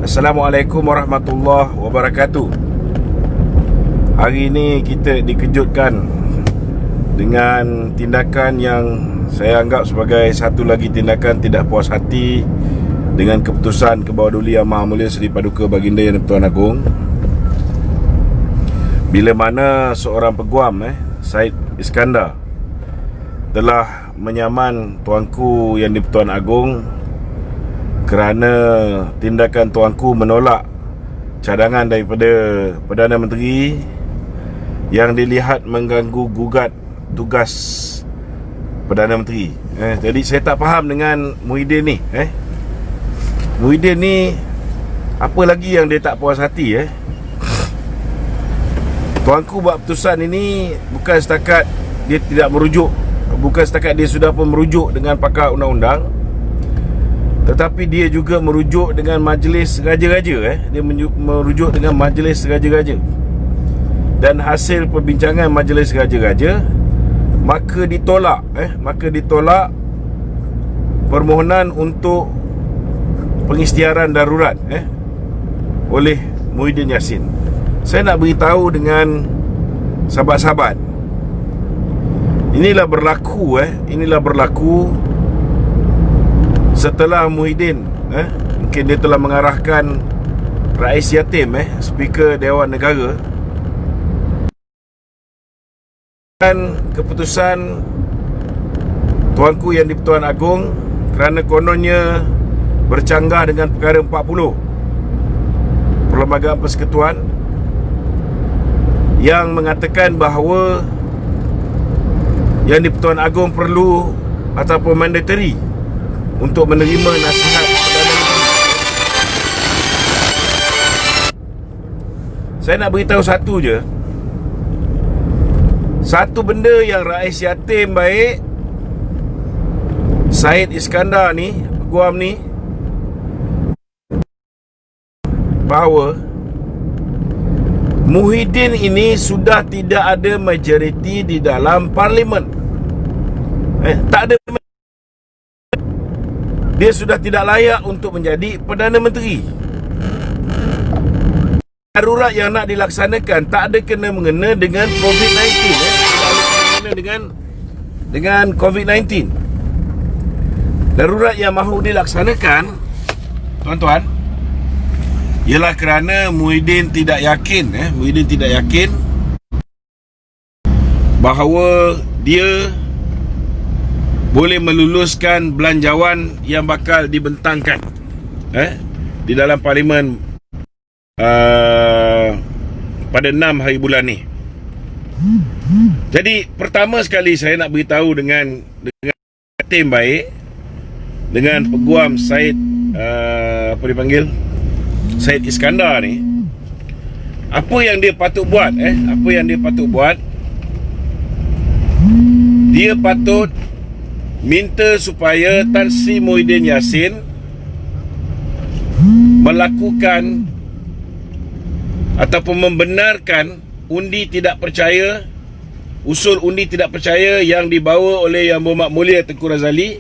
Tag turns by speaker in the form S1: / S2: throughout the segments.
S1: Assalamualaikum warahmatullahi wabarakatuh. Hari ini kita dikejutkan dengan tindakan yang saya anggap sebagai satu lagi tindakan tidak puas hati dengan keputusan Kebawah Duli Yang Maha Mulia Seri Paduka Baginda Yang di-Pertuan Agong, bila mana seorang peguam Syed Iskandar telah menyaman tuanku Yang di-Pertuan Agong kerana tindakan tuanku menolak cadangan daripada Perdana Menteri yang dilihat mengganggu gugat tugas Perdana Menteri. Jadi saya tak faham dengan Muhyiddin ni. Muhyiddin ni apa lagi yang dia tak puas hati. Tuanku buat keputusan ini bukan setakat dia tidak merujuk, bukan setakat dia sudah pun merujuk dengan pakar undang-undang, tetapi dia juga merujuk dengan majlis raja-raja. Dia merujuk dengan majlis raja-raja. Dan hasil perbincangan majlis raja-raja, maka ditolak permohonan untuk pengisytiharan darurat oleh Muhyiddin Yassin. Saya nak beritahu dengan sahabat-sahabat, inilah berlaku setelah Muhyiddin mungkin dia telah mengarahkan Rais Yatim, Speaker Dewan Negara, dan keputusan tuanku Yang di-Pertuan Agong kerana kononnya bercanggah dengan perkara 40 Perlembagaan Persekutuan yang mengatakan bahawa Yang di-Pertuan Agong perlu ataupun mandatory untuk menerima nasihat Perdana Menteri. Saya nak beritahu satu je, satu benda yang Rais Yatim baik, Syed Iskandar ni, peguam ni, bahawa Muhyiddin ini sudah tidak ada majoriti di dalam parlimen. Tak ada, dia sudah tidak layak untuk menjadi Perdana Menteri. Darurat yang nak dilaksanakan tak ada kena-mengena dengan COVID-19. Tak ada kena-mengena dengan COVID-19. Darurat yang mahu dilaksanakan, tuan-tuan, ialah kerana Muhyiddin tidak yakin bahawa dia boleh meluluskan belanjawan yang bakal dibentangkan di dalam parlimen pada 6 hari bulan ni. Jadi pertama sekali saya nak beritahu dengan tim baik, dengan peguam Syed Syed Iskandar ni, apa yang dia patut buat. Dia patut minta supaya Tan Sri Muhyiddin Yassin melakukan ataupun membenarkan usul undi tidak percaya yang dibawa oleh Yang Berhormat Mulia Tengku Razali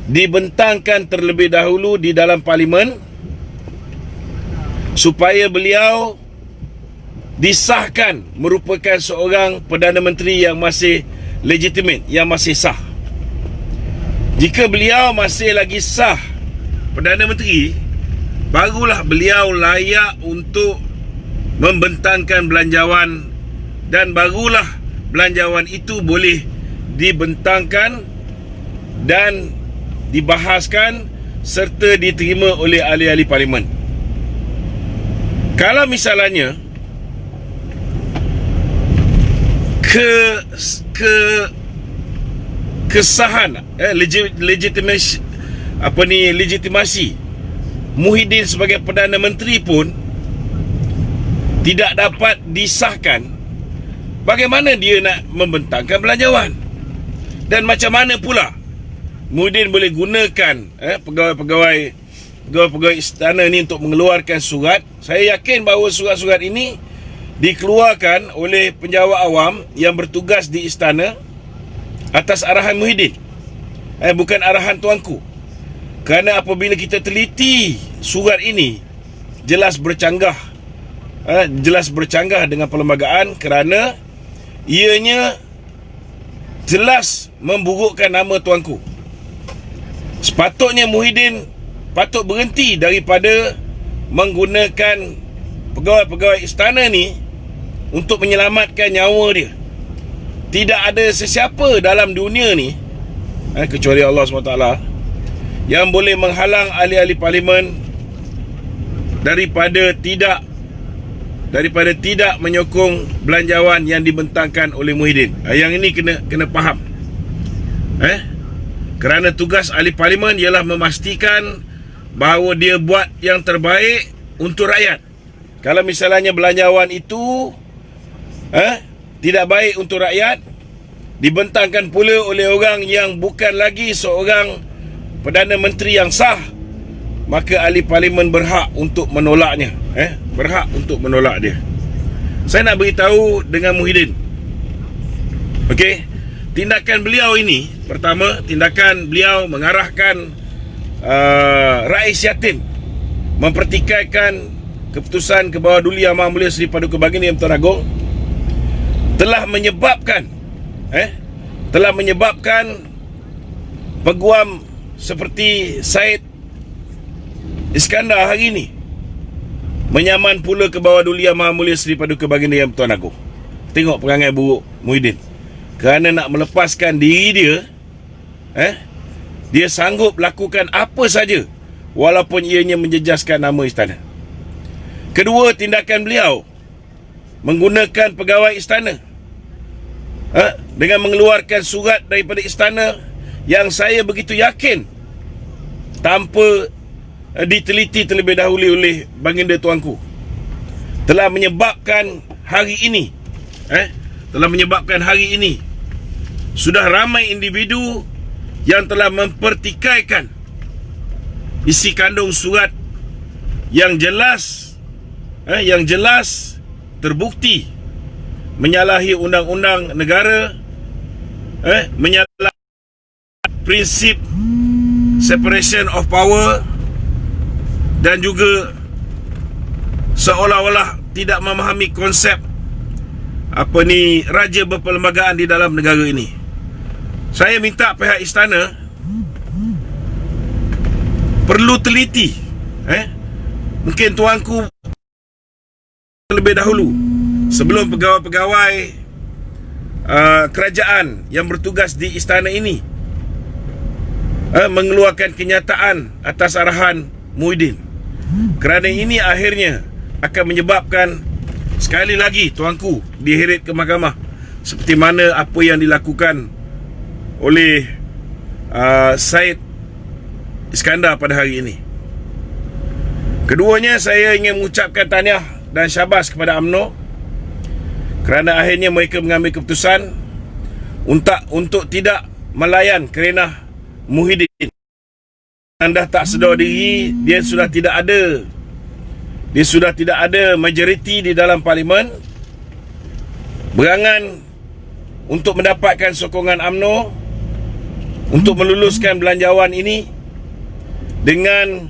S1: dibentangkan terlebih dahulu di dalam parlimen, supaya beliau disahkan merupakan seorang Perdana Menteri yang masih legitimate, yang masih sah. Jika beliau masih lagi sah Perdana Menteri, barulah beliau layak untuk membentangkan belanjawan, dan barulah belanjawan itu boleh dibentangkan dan dibahaskan serta diterima oleh ahli-ahli parlimen. Kalau misalnya kesahan legitimasi Muhyiddin sebagai Perdana Menteri pun tidak dapat disahkan, bagaimana dia nak membentangkan belanjawan? Dan macam mana pula Muhyiddin boleh gunakan pegawai istana ni untuk mengeluarkan surat? Saya yakin bahawa surat-surat ini dikeluarkan oleh penjawat awam yang bertugas di istana atas arahan Muhyiddin, bukan arahan tuanku. Kerana apabila kita teliti surat ini, jelas bercanggah dengan perlembagaan kerana ianya jelas memburukkan nama tuanku. Sepatutnya Muhyiddin patut berhenti daripada menggunakan pegawai-pegawai istana ni untuk menyelamatkan nyawa dia. Tidak ada sesiapa dalam dunia ni kecuali Allah SWT yang boleh menghalang ahli-ahli parlimen daripada tidak menyokong belanjawan yang dibentangkan oleh Muhyiddin. Yang ini kena faham. Kerana tugas ahli parlimen ialah memastikan bahawa dia buat yang terbaik untuk rakyat. Kalau misalnya belanjawan itu tidak baik untuk rakyat, dibentangkan pula oleh orang yang bukan lagi seorang Perdana Menteri yang sah, maka ahli parlimen berhak untuk menolaknya. Berhak untuk menolak dia. Saya nak beritahu dengan Muhyiddin. Okey, tindakan beliau ini, pertama, tindakan beliau mengarahkan Rais Yatim mempertikaikan keputusan ke bawah Duli Yang Maha Mulia Seri Paduka Baginda Yang Tuan Agong telah menyebabkan peguam seperti Syed Iskandar hari ini menyaman pula ke bawah Duli Yang Maha Mulia Seri Paduka Baginda Yang Tuan Agong. Tengok perangai buruk Muhyiddin. Kerana nak melepaskan diri dia, dia sanggup lakukan apa saja walaupun ianya menjejaskan nama istana. Kedua, tindakan beliau menggunakan pegawai istana dengan mengeluarkan surat daripada istana yang saya begitu yakin tanpa diteliti terlebih dahulu oleh baginda tuanku telah menyebabkan hari ini sudah ramai individu yang telah mempertikaikan isi kandung surat yang jelas terbukti menyalahi undang-undang negara, menyalahi prinsip separation of power, dan juga seolah-olah tidak memahami konsep raja berperlembagaan di dalam negara ini. Saya minta pihak istana perlu teliti. Mungkin tuanku terlebih dahulu sebelum pegawai-pegawai kerajaan yang bertugas di istana ini mengeluarkan kenyataan atas arahan Muhyiddin. Kerana ini akhirnya akan menyebabkan sekali lagi tuanku diheret ke mahkamah, seperti mana apa yang dilakukan oleh Syed Iskandar pada hari ini. Keduanya, saya ingin mengucapkan tahniah dan syabas kepada UMNO kerana akhirnya mereka mengambil keputusan untuk tidak melayan kerenah Muhyiddin. Anda tak sedar diri, dia sudah tidak ada majoriti di dalam parlimen. Berangan untuk mendapatkan sokongan UMNO untuk meluluskan belanjawan ini dengan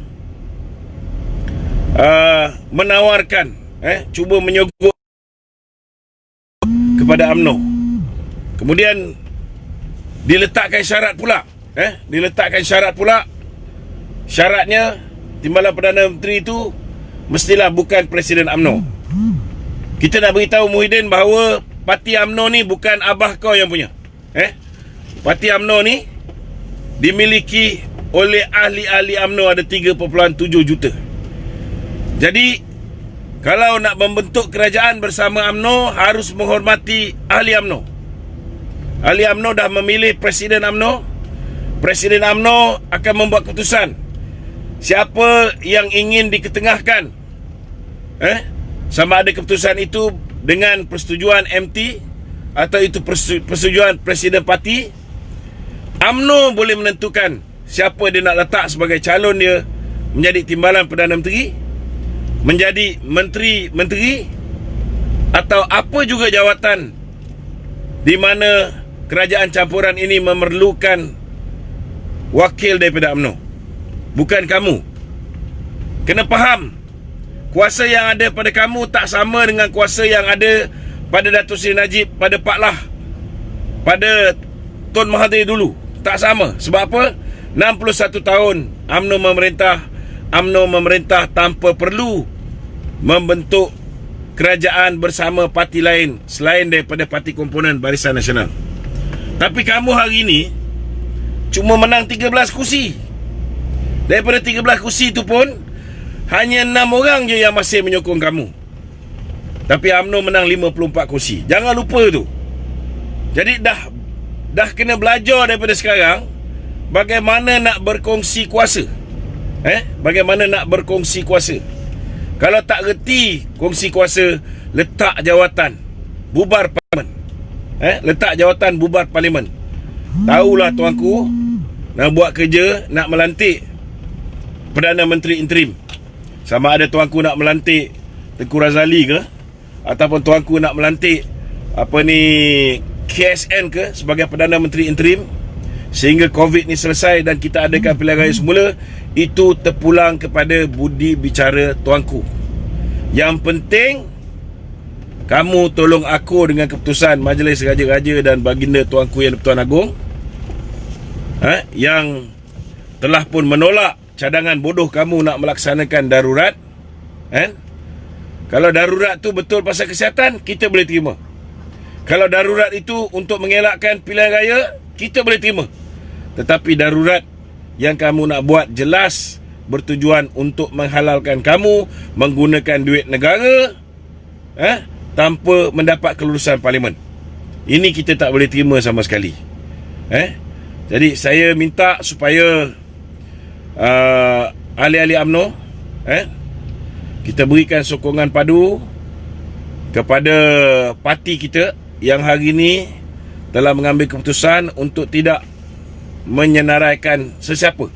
S1: menawarkan cuba menyogok kepada UMNO. Kemudian diletakkan syarat pula. Syaratnya timbalan Perdana Menteri itu mestilah bukan Presiden UMNO. Kita nak beritahu Muhyiddin bahawa parti UMNO ni bukan abah kau yang punya. Parti UMNO ni dimiliki oleh ahli-ahli UMNO ada 3.7 juta. Jadi kalau nak membentuk kerajaan bersama UMNO, harus menghormati ahli UMNO. Ahli UMNO dah memilih Presiden UMNO. Presiden UMNO akan membuat keputusan siapa yang ingin diketengahkan. Sama ada keputusan itu dengan persetujuan MT atau itu persetujuan Presiden Parti. UMNO boleh menentukan siapa dia nak letak sebagai calon dia menjadi timbalan Perdana Menteri, menjadi menteri-menteri, atau apa juga jawatan di mana kerajaan campuran ini memerlukan wakil daripada UMNO. Bukan kamu. Kena faham, kuasa yang ada pada kamu tak sama dengan kuasa yang ada pada Datuk Seri Najib, pada Pak Lah, pada Tun Mahathir dulu. Tak sama. Sebab apa? 61 tahun UMNO memerintah tanpa perlu membentuk kerajaan bersama parti lain selain daripada parti komponen Barisan Nasional. Tapi kamu hari ini cuma menang 13 kursi. Daripada 13 kursi tu pun hanya 6 orang je yang masih menyokong kamu. Tapi UMNO menang 54 kursi. Jangan lupa tu. Jadi dah kena belajar daripada sekarang bagaimana nak berkongsi kuasa. Bagaimana nak berkongsi kuasa. Kalau tak reti kongsi kuasa, letak jawatan, bubar parlimen. Letak jawatan, bubar parlimen. Tahulah tuanku, nak buat kerja, nak melantik Perdana Menteri interim. Sama ada tuanku nak melantik Tengku Razali ke, ataupun tuanku nak melantik KSN ke sebagai Perdana Menteri interim, sehingga COVID ni selesai dan kita adakan pilihan raya semula. Itu terpulang kepada budi bicara tuanku. Yang penting kamu tolong aku dengan keputusan Majlis Raja-Raja dan Baginda Tuanku Yang di-Pertuan Agong, yang telah pun menolak cadangan bodoh kamu nak melaksanakan darurat. Kalau darurat tu betul pasal kesihatan, kita boleh terima. Kalau darurat itu untuk mengelakkan pilihan raya, kita boleh terima. Tetapi darurat yang kamu nak buat jelas bertujuan untuk menghalalkan kamu menggunakan duit negara tanpa mendapat kelulusan parlimen. Ini kita tak boleh terima sama sekali. Jadi saya minta supaya ahli-ahli UMNO kita berikan sokongan padu kepada parti kita yang hari ini telah mengambil keputusan untuk tidak menyenaraikan sesiapa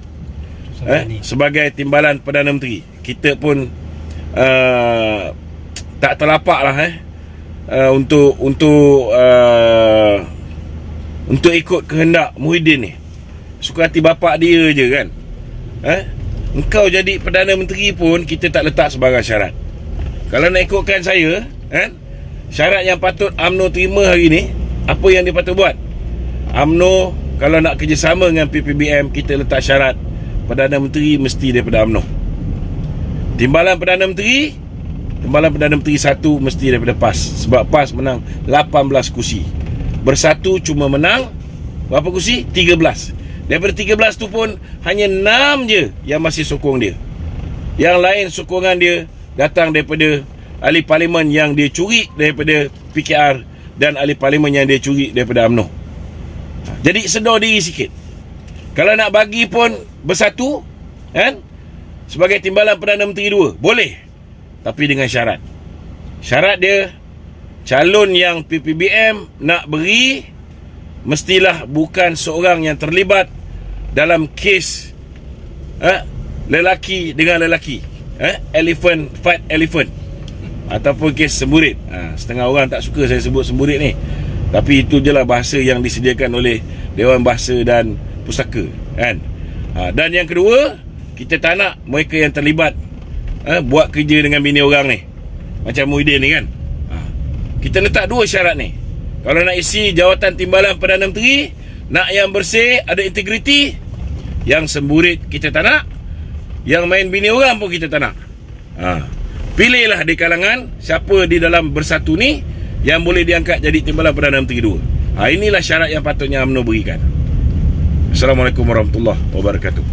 S1: sebagai timbalan Perdana Menteri. Kita pun tak terlapak lah untuk ikut kehendak Muhyiddin ni. Suka hati bapak dia je kan. Engkau jadi Perdana Menteri pun kita tak letak sebarang syarat. Kalau nak ikutkan saya, syarat yang patut UMNO terima hari ni, apa yang dia patut buat? UMNO kalau nak kerjasama dengan PPBM, kita letak syarat Perdana Menteri mesti daripada UMNO. Timbalan Perdana Menteri 1 mesti daripada PAS. Sebab PAS menang 18 kursi. Bersatu cuma menang berapa kursi? 13. Daripada 13 tu pun hanya 6 je yang masih sokong dia. Yang lain sokongan dia datang daripada ahli parlimen yang dia curi daripada PKR dan ahli parlimen yang dia curi daripada UMNO. Jadi sedar diri sikit. Kalau nak bagi pun bersatu sebagai timbalan Perdana Menteri 2, boleh. Tapi dengan syarat. Syarat dia, calon yang PPBM nak beri mestilah bukan seorang yang terlibat dalam kes lelaki dengan lelaki, elephant fight elephant, ataupun kes semburit. Setengah orang tak suka saya sebut semburit ni, tapi itu je lah bahasa yang disediakan oleh Dewan Bahasa dan Pustaka dan yang kedua, kita tak nak mereka yang terlibat buat kerja dengan bini orang ni, macam Muhyiddin ni kan. Kita letak 2 syarat ni. Kalau nak isi jawatan timbalan Perdana Menteri, nak yang bersih, ada integriti. Yang semburit kita tak nak, yang main bini orang pun kita tak nak. Pilihlah di kalangan siapa di dalam bersatu ni yang boleh diangkat jadi timbalan Perdana Menteri 2. Inilah syarat yang patutnya UMNO berikan. Assalamualaikum warahmatullahi wabarakatuh.